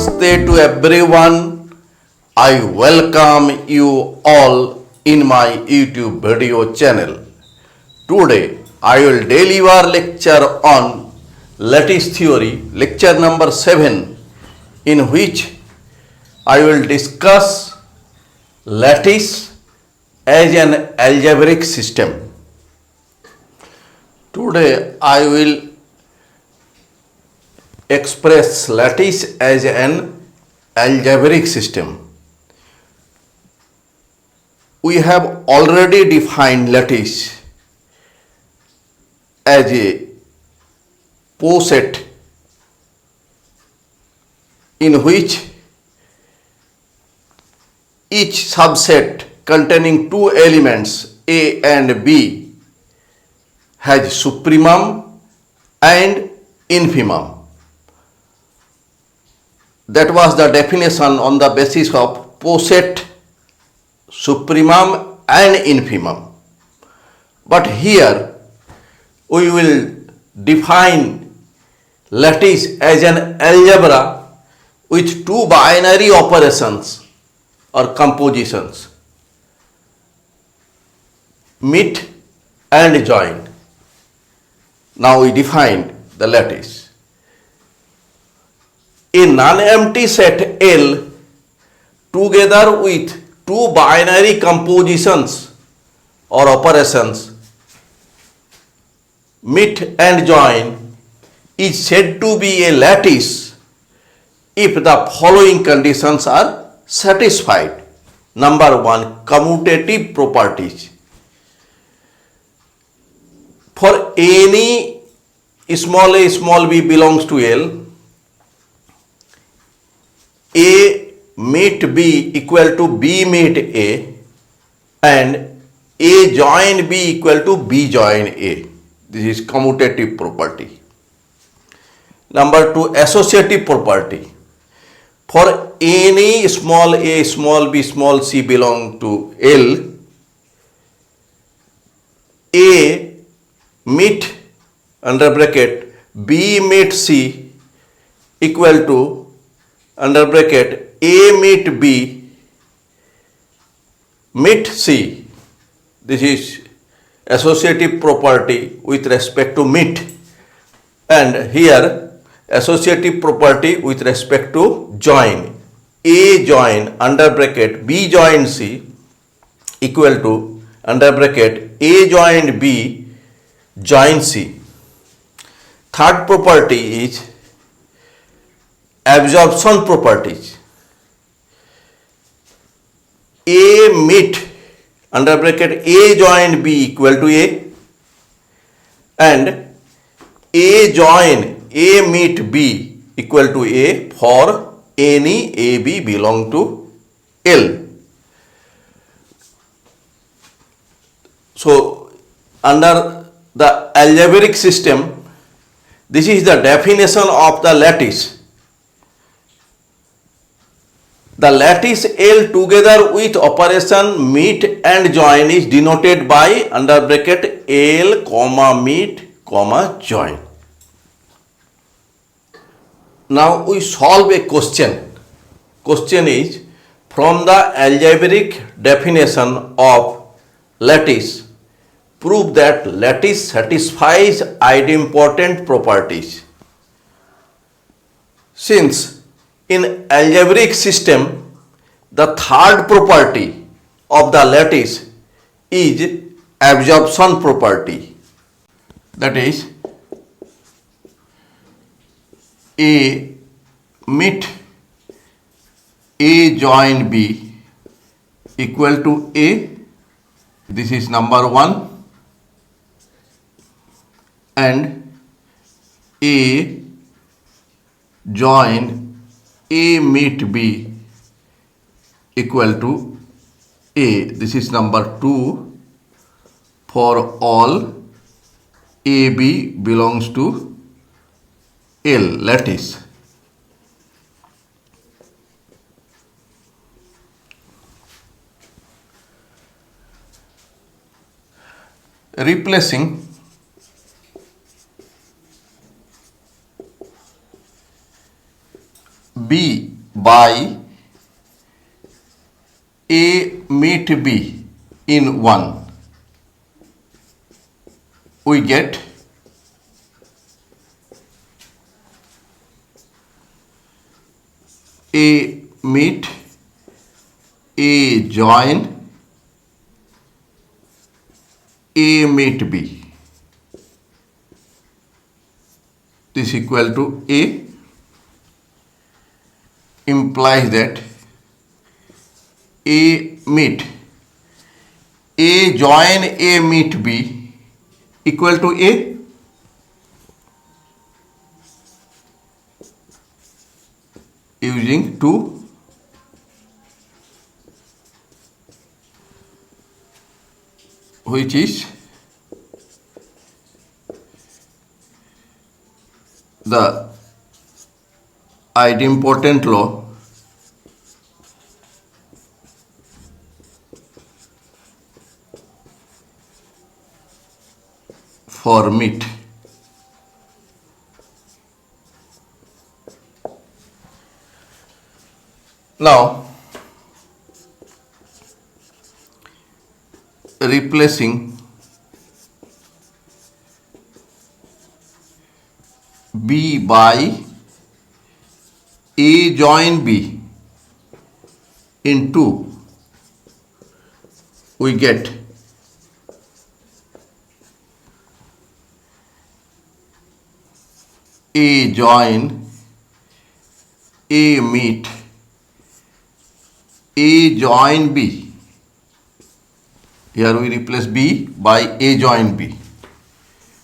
Namaste to everyone. I welcome you all in my YouTube video channel. Today I will deliver lecture on lattice theory, lecture number 7, in which I will discuss lattice as an algebraic system. Today I will express lattice as an algebraic system. We have already defined lattice as a poset in which each subset containing two elements A and B has supremum and infimum. That was the definition on the basis of poset, supremum and infimum. But here we will define lattice as an algebra with two binary operations or compositions, meet and join. Now we defined the lattice. A non-empty set L together with two binary compositions or operations, meet and join, is said to be a lattice if the following conditions are satisfied. Number 1, commutative properties. For any small a small b belongs to L, A meet B equal to B meet A and A join B equal to B join A. This is commutative property. Number 2, associative property. For any small a small b small c belong to L, A meet under bracket B meet C equal to under bracket A meet B meet C. This is associative property with respect to meet, and here associative property with respect to join. A join under bracket B join C equal to under bracket A joined B join C. Third property is absorption properties. A meet under bracket A join B equal to A and A join A meet B equal to A for any AB belong to L. So under the algebraic system, this is the definition of the lattice. The lattice L together with operation meet and join is denoted by under bracket L comma meet comma join. Now we solve a question. Question is, from the algebraic definition of lattice, prove that lattice satisfies idempotent properties. Since in algebraic system, the third property of the lattice is absorption property. That is, A meet A join B equal to A. This is number 1. And A join A meet B equal to A. This is number 2 for all AB belongs to L lattice. Replacing B by A meet B in 1, we get A meet A join A meet B. This equal to A implies that A meet A join A meet B equal to A. Using 2, which is the idempotent law for meet. Now, replacing B by A join B in 2, we get A join A meet A join B. Here we replace B by A join B.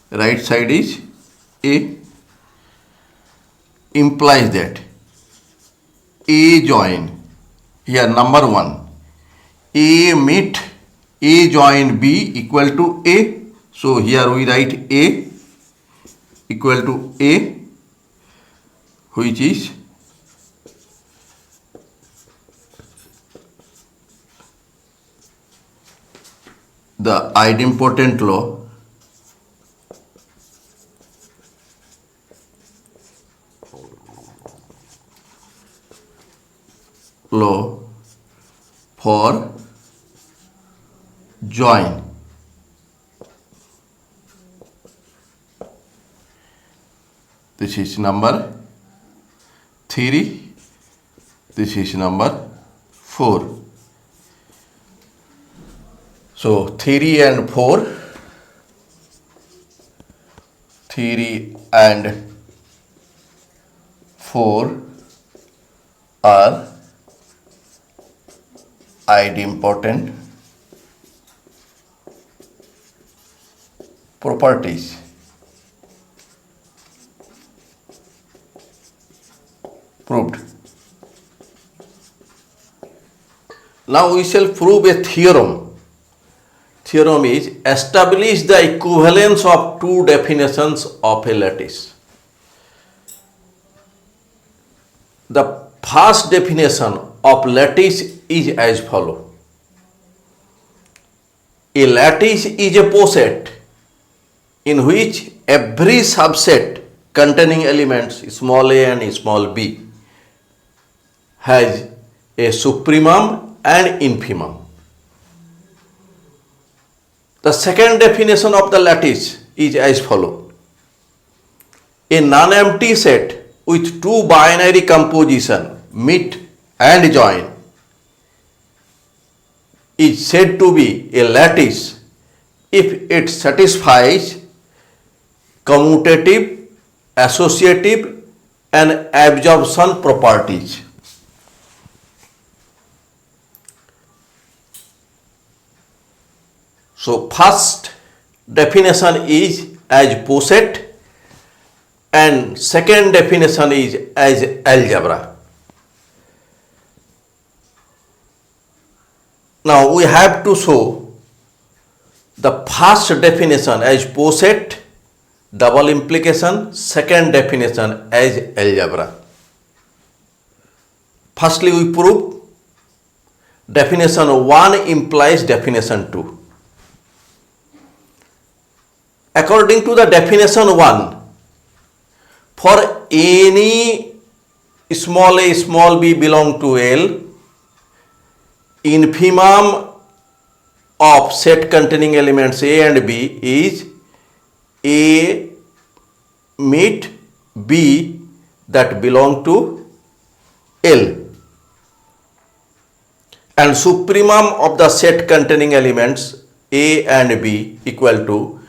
Right side is A, implies that A join, here number 1, A meet A join B equal to A. So here we write A equal to A, which is the idempotent law for join. This is number 3, this is number 4. So 3 and 4, 3 and 4 are idempotent properties. Proved. Now we shall prove a theorem. Theorem is establish the equivalence of 2 definitions of a lattice. The first definition of lattice is as follows. A lattice is a poset in which every subset containing elements small a and small b has a supremum and infimum. The second definition of the lattice is as follows. A non-empty set with 2 binary composition meet and join is said to be a lattice if it satisfies commutative, associative and absorption properties. So first definition is as poset and second definition is as algebra. Now we have to show the first definition as poset, double implication, second definition as algebra. Firstly we prove definition 1 implies definition 2. According to the definition 1, for any small a small b belong to L, infimum of set containing elements A and B is A meet B that belong to L, and supremum of the set containing elements A and B equal to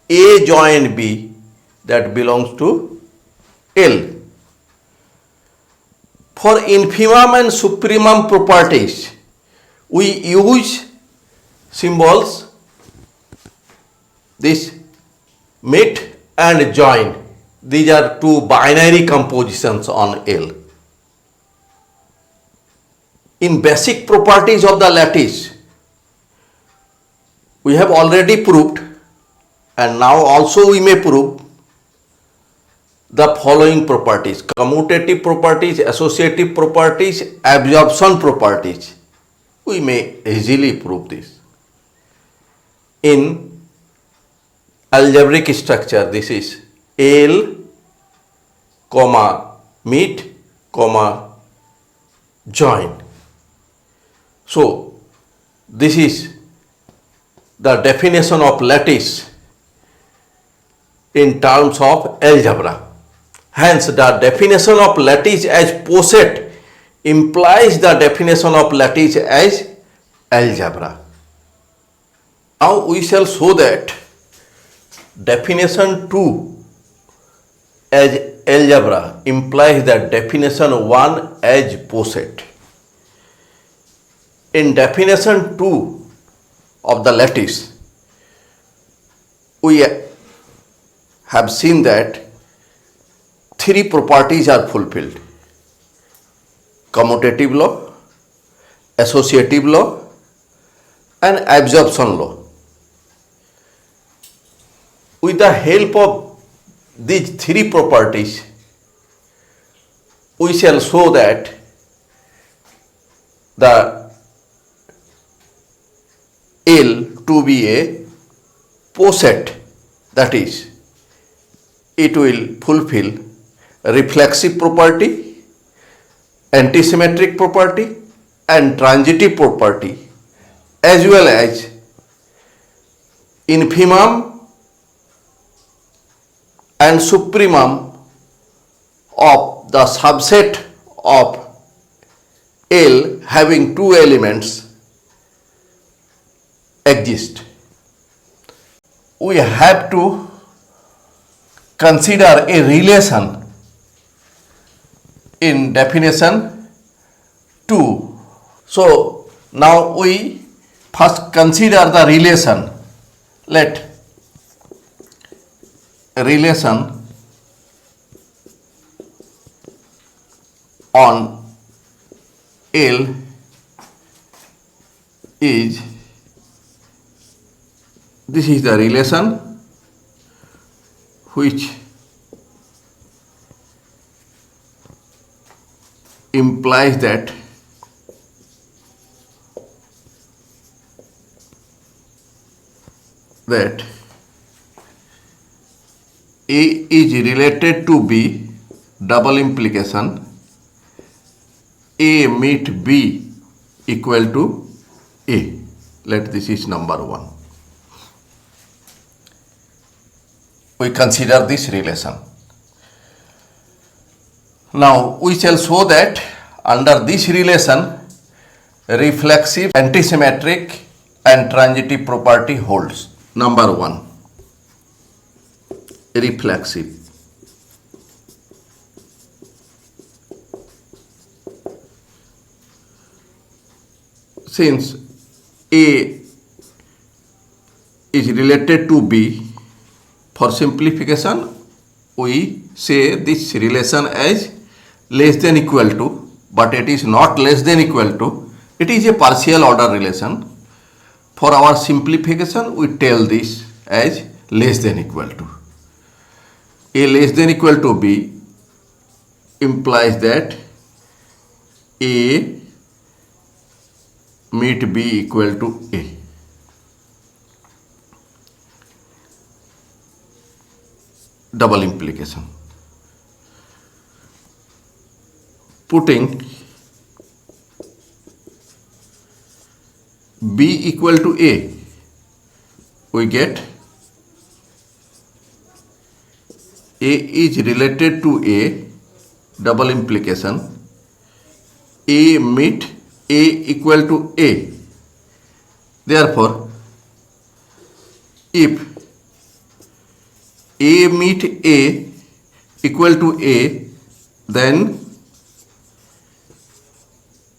A join B that belongs to L. For infimum and supremum properties, we use symbols this meet and join. These are two binary compositions on L. In basic properties of the lattice, we have already proved, and now also we may prove the following properties: commutative properties, associative properties, absorption properties. We may easily prove this. In algebraic structure, this is L, comma, meet, comma, join. So, this is the definition of lattice in terms of algebra. Hence, the definition of lattice as poset implies the definition of lattice as algebra. Now, we shall show that definition 2 as algebra implies the definition 1 as poset. In definition 2 of the lattice, we have seen that three properties are fulfilled: commutative law, associative law, and absorption law. With the help of these three properties, we shall show that the L to be a poset, that is, it will fulfill reflexive property, antisymmetric property, and transitive property, as well as infimum and supremum of the subset of L having two elements exist. We have to consider a relation in definition 2. So, now we first consider the relation. Let relation on L is, this is the relation which implies that A is related to B, double implication, A meet B equal to A. Let this is number 1. We consider this relation. Now we shall show that under this relation, reflexive, antisymmetric, and transitive property holds. Number 1, reflexive. Since A is related to B, for simplification, we say this relation as less than equal to, but it is not less than equal to, it is a partial order relation. For our simplification, we tell this as less than equal to. A less than equal to B implies that A meet B equal to A. Double implication. putting B equal to A, we get A is related to A, double implication, A meet A equal to A. Therefore, if A meet A equal to A, then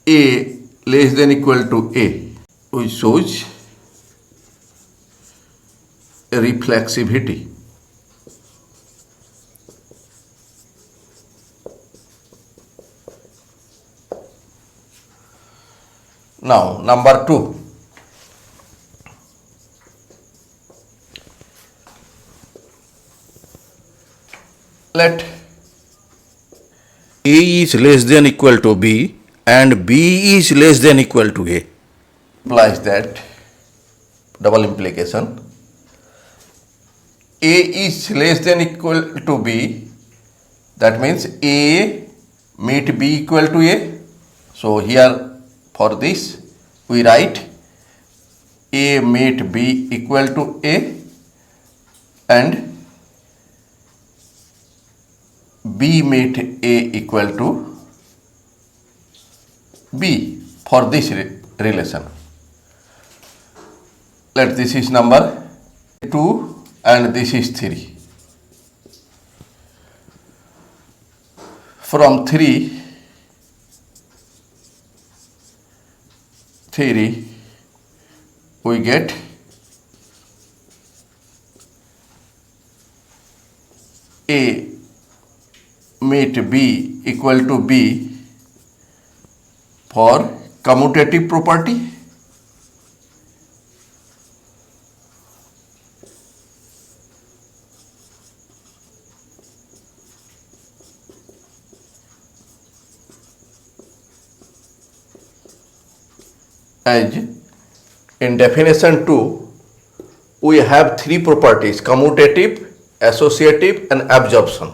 A less than equal to A, which shows a reflexivity. Now, number 2. Let A is less than equal to B and B is less than equal to A. Implies that, double implication, A is less than equal to B, that means A meet B equal to A. So here for this we write A meet B equal to A and B meet A equal to B for this relation. Let this is number 2 and this is 3. From 3 we get A meet B equal to B for commutative property. As in definition 2, we have 3 properties: commutative, associative and absorption.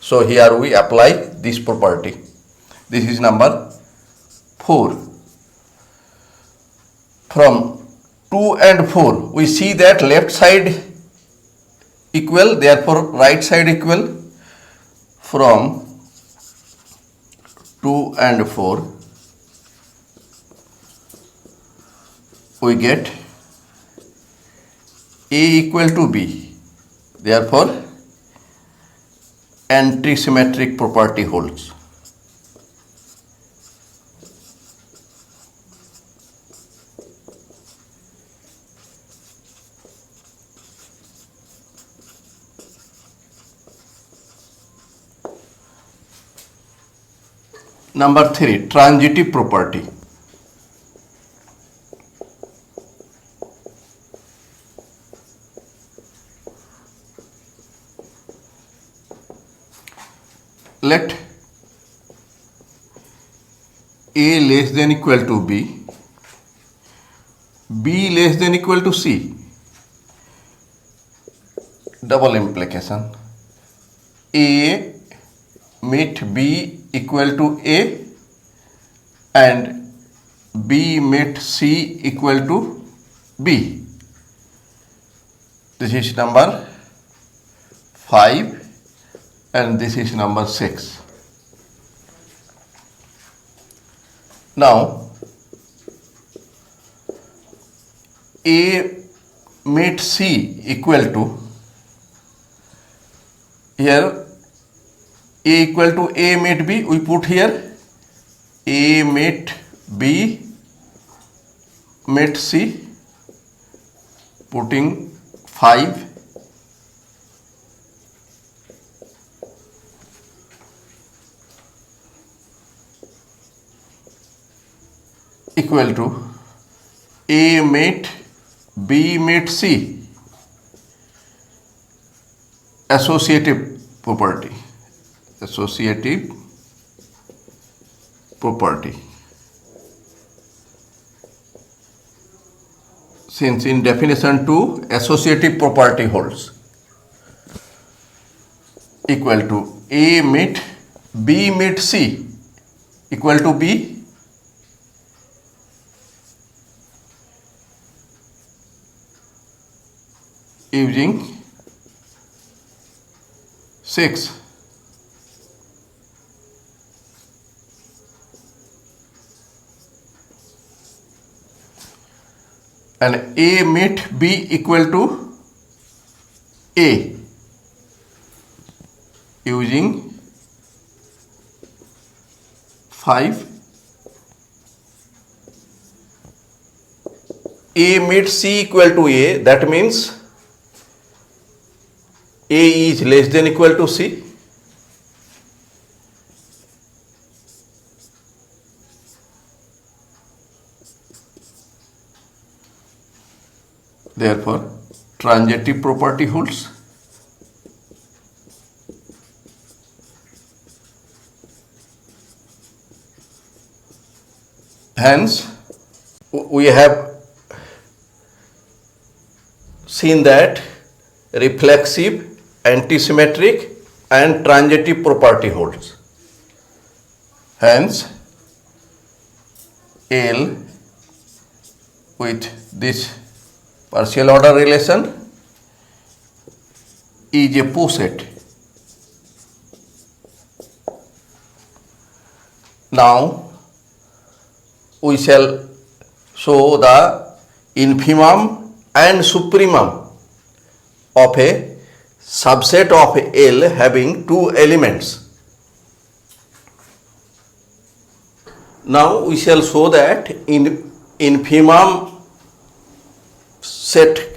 So here we apply this property. This is number 4. From 2 and 4 we see that left side equal, therefore right side equal. From 2 and 4 we get A equal to B, therefore antisymmetric property holds. Number 3, transitive property. Let A less than equal to B, B less than equal to C, double implication, A meet B equal to A and B meet C equal to B. This is number 5 and this is number 6. Now A meet C equal to, here A equal to A meet B, we put here A meet B meet C, putting 5 equal to A meet B meet C, associative property. Associative property. Since in definition 2 associative property holds, equal to A meet B meet C equal to B, using 6. And A meet B equal to A, using 5. A meet C equal to A, that means A is less than equal to C. Therefore, transitive property holds. Hence, we have seen that reflexive, antisymmetric and transitive property holds. Hence, L with this partial order relation is a poset. Now, we shall show the infimum and supremum of a subset of L having two elements. Now we shall show that in infimum subset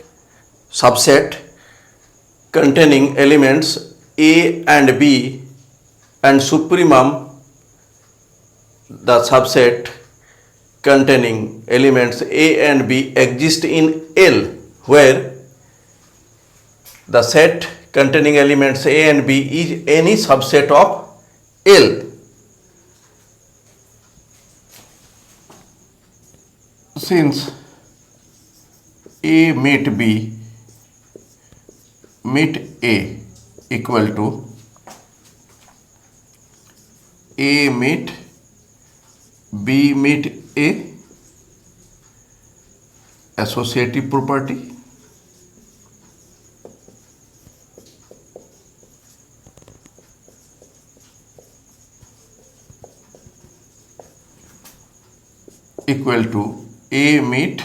containing elements A and B, and supremum the subset containing elements A and B exist in L, where the set containing elements A and B is any subset of L. Since A meet B meet A equal to A meet B meet A, associative property. Equal to A meet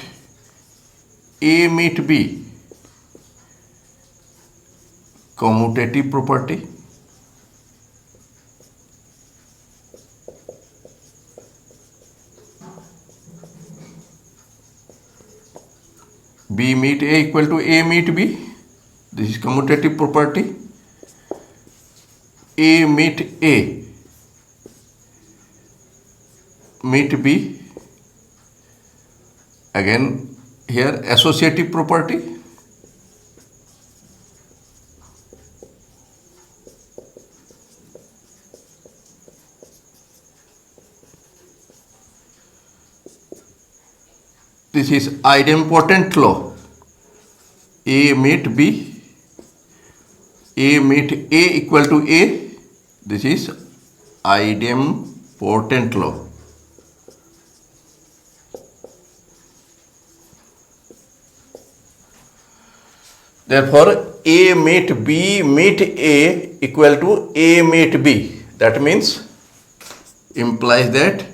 B, commutative property. B meet A equal to A meet B, this is commutative property. A meet A meet B, again here associative property. This is idempotent law. A meet B, A meet A equal to A. This is idempotent law. Therefore, A meet B meet A equal to A meet B. That means, implies that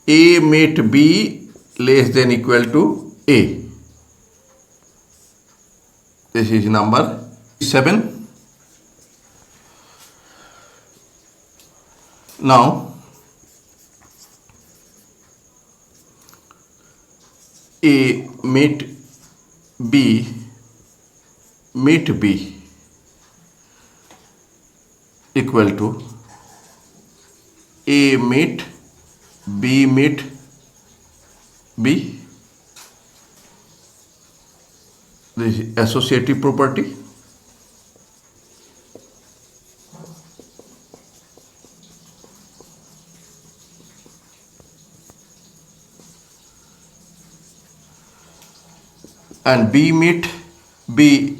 A meet B less than equal to A. This is number 7. Now, A meet B meet B equal to A meet B meet B, this is associative property. And B meet B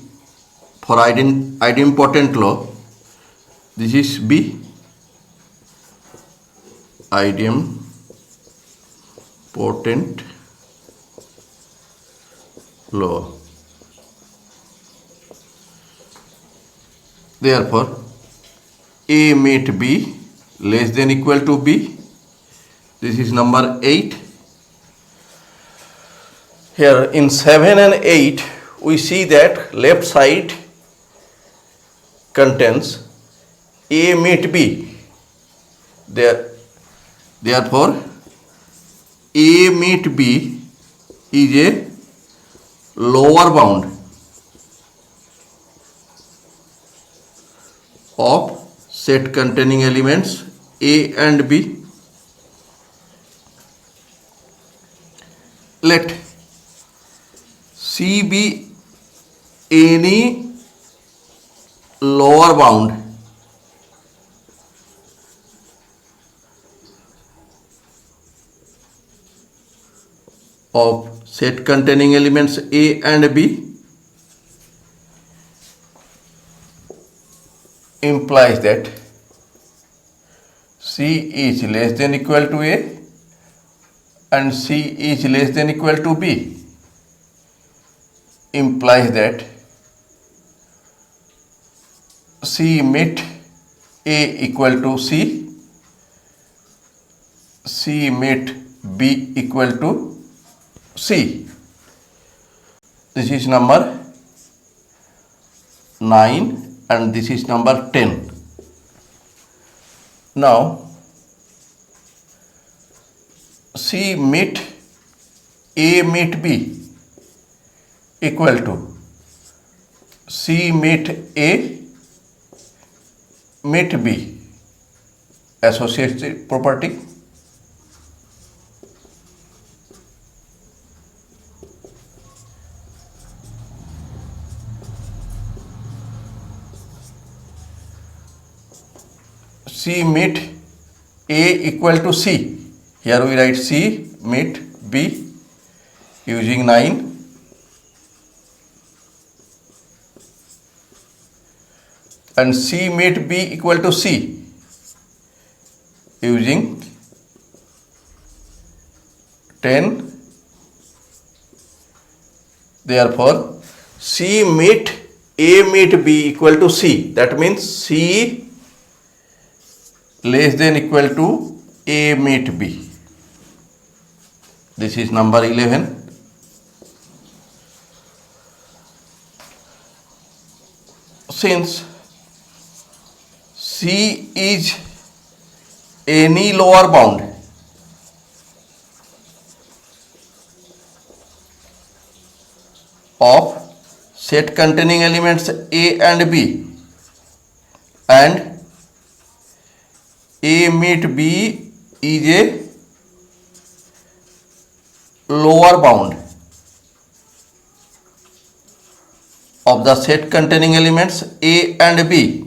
for idempotent law, this is B. idempotent law. Therefore, A meet B less than equal to B. This is number 8. Here in 7 and 8, we see that left side contains A meet B. Therefore, A meet B is a lower bound of set containing elements A and B. Let C be any lower bound of set containing elements A and B implies that C is less than equal to A and C is less than equal to B. Implies that C meet A equal to C, C meet B equal to C. This is number 9 and this is number 10. Now, C meet A meet B equal to C meet A meet B, associative property. C meet A equal to C. Here we write C meet B using 9. And C meet B equal to C using 10. Therefore, C meet A meet B equal to C. That means C less than equal to A meet B. This is number 11. Since C is any lower bound of set containing elements A and B and A meet B is a lower bound of the set containing elements A and B,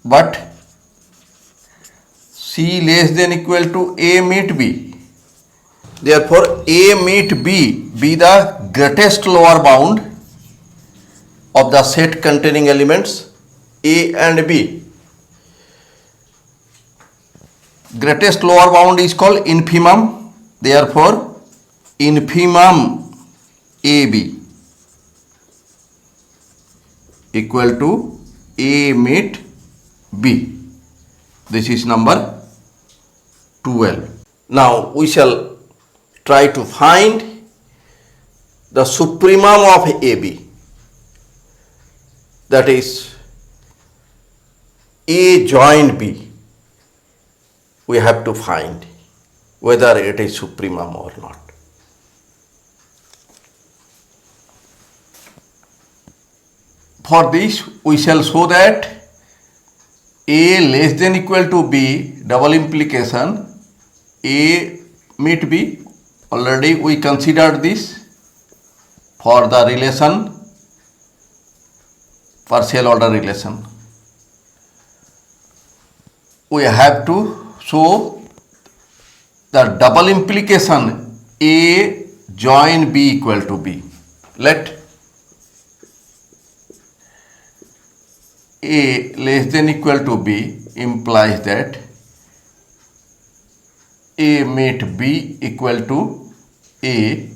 but C less than equal to A meet B. Therefore, A meet B be the greatest lower bound of the set containing elements A and B. Greatest lower bound is called infimum. Therefore, infimum AB equal to A meet B. This is number 12. Now we shall try to find the supremum of AB, that is A joined B. We have to find whether it is supremum or not. For this, we shall show that A less than equal to B, double implication, A meet B. Already we considered this for the relation, partial order relation. We have to show the double implication A join B equal to B. Let A less than equal to B implies that A meet B equal to A.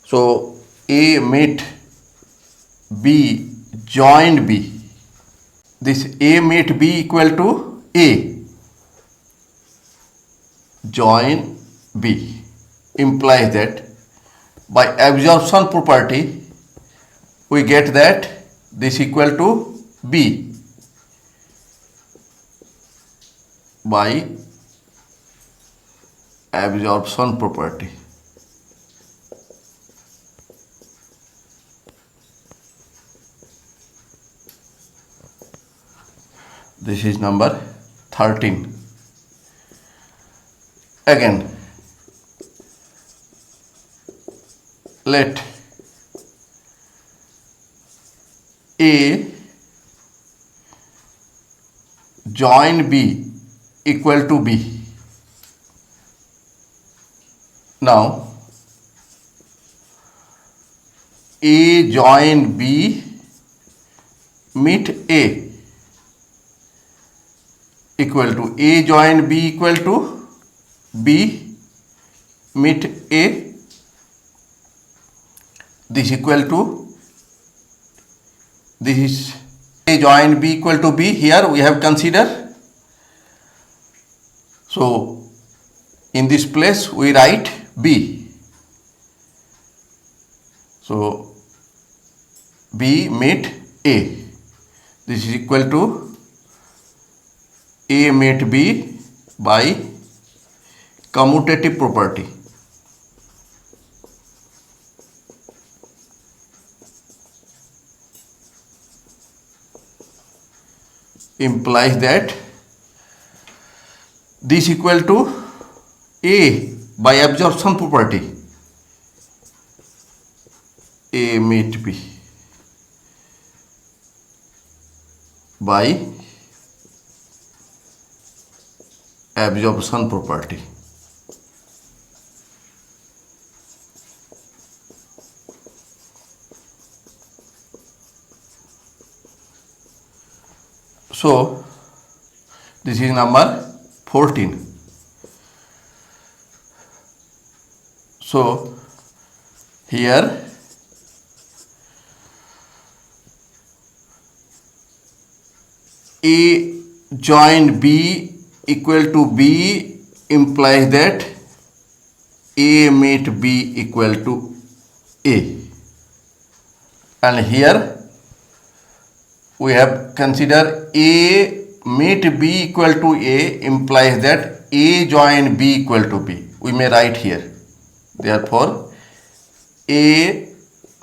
So A meet B join B. This A meet B equal to A join B implies that by absorption property we get that this equal to B by absorption property. This is number 13. Again, let A join B equal to B. Now, A join B meet A equal to A join B equal to B meet A. This equal to, this is A join B equal to B. Here we have considered. So in this place we write B. So B meet A. This is equal to A meet B by commutative property. Implies that this equal to A by absorption property. A meet B by absorption property. So this is number 14. So here A join B equal to B implies that A meet B equal to A. And here we have considered A meet B equal to A implies that A join B equal to B. We may write here. Therefore, A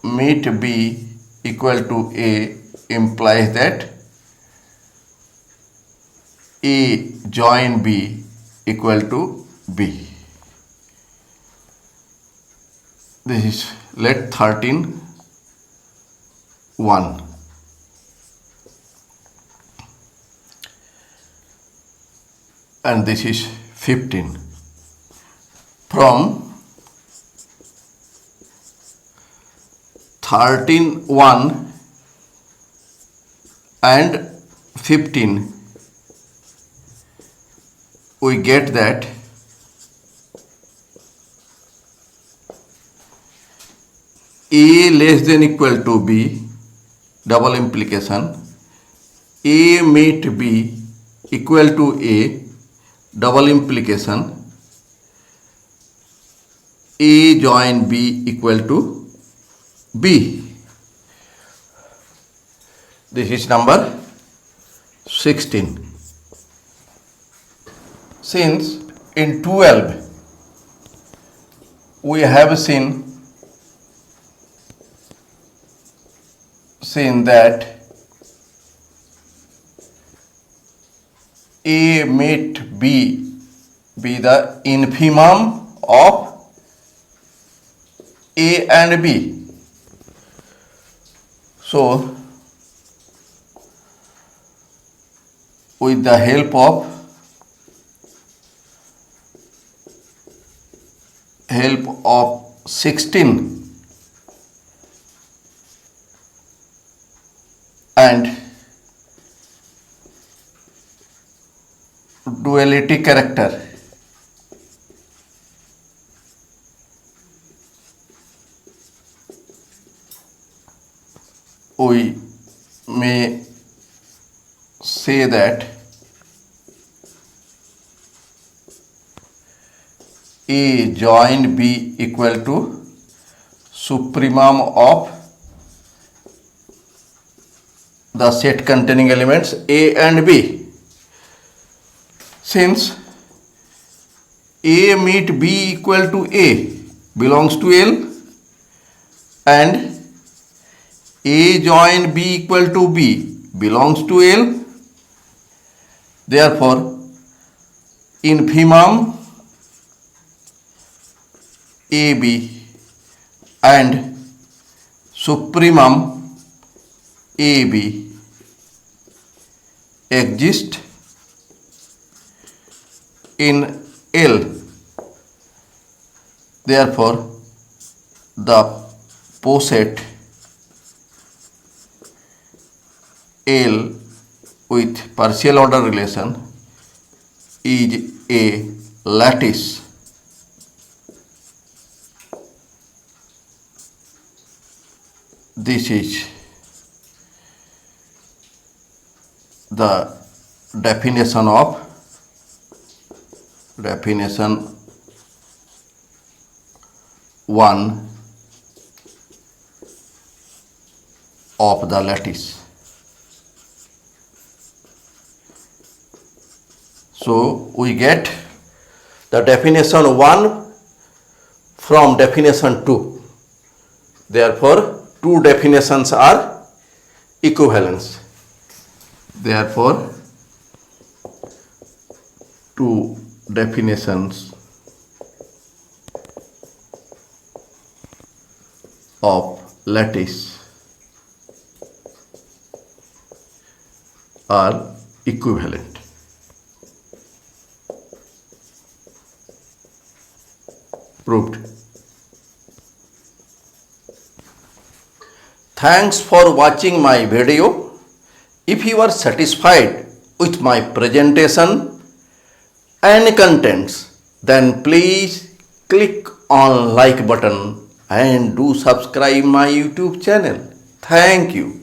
meet B equal to A implies that A join B equal to B. This is let 13 1. And this is 15. From 13 1 and 15 we get that A less than equal to B, double implication, A meet B equal to A, double implication, A join B equal to B. This is number 16. Since in 12 we have seen that A meet B be the infimum of A and B. So with the help of 16 and duality character. We may say that A joined B equal to supremum of the set containing elements A and B. Since A meet B equal to A belongs to L and A join B equal to B belongs to L, therefore infimum AB and supremum AB exist in L. Therefore, the poset L with partial order relation is a lattice. This is the definition 1 of the lattice. So we get the definition 1 from definition 2. Therefore, two definitions are equivalent. Therefore, two definitions of lattice are equivalent. Proved. Thanks for watching my video. If you are satisfied with my presentation and contents, then please click on like button and do subscribe my YouTube channel. Thank you.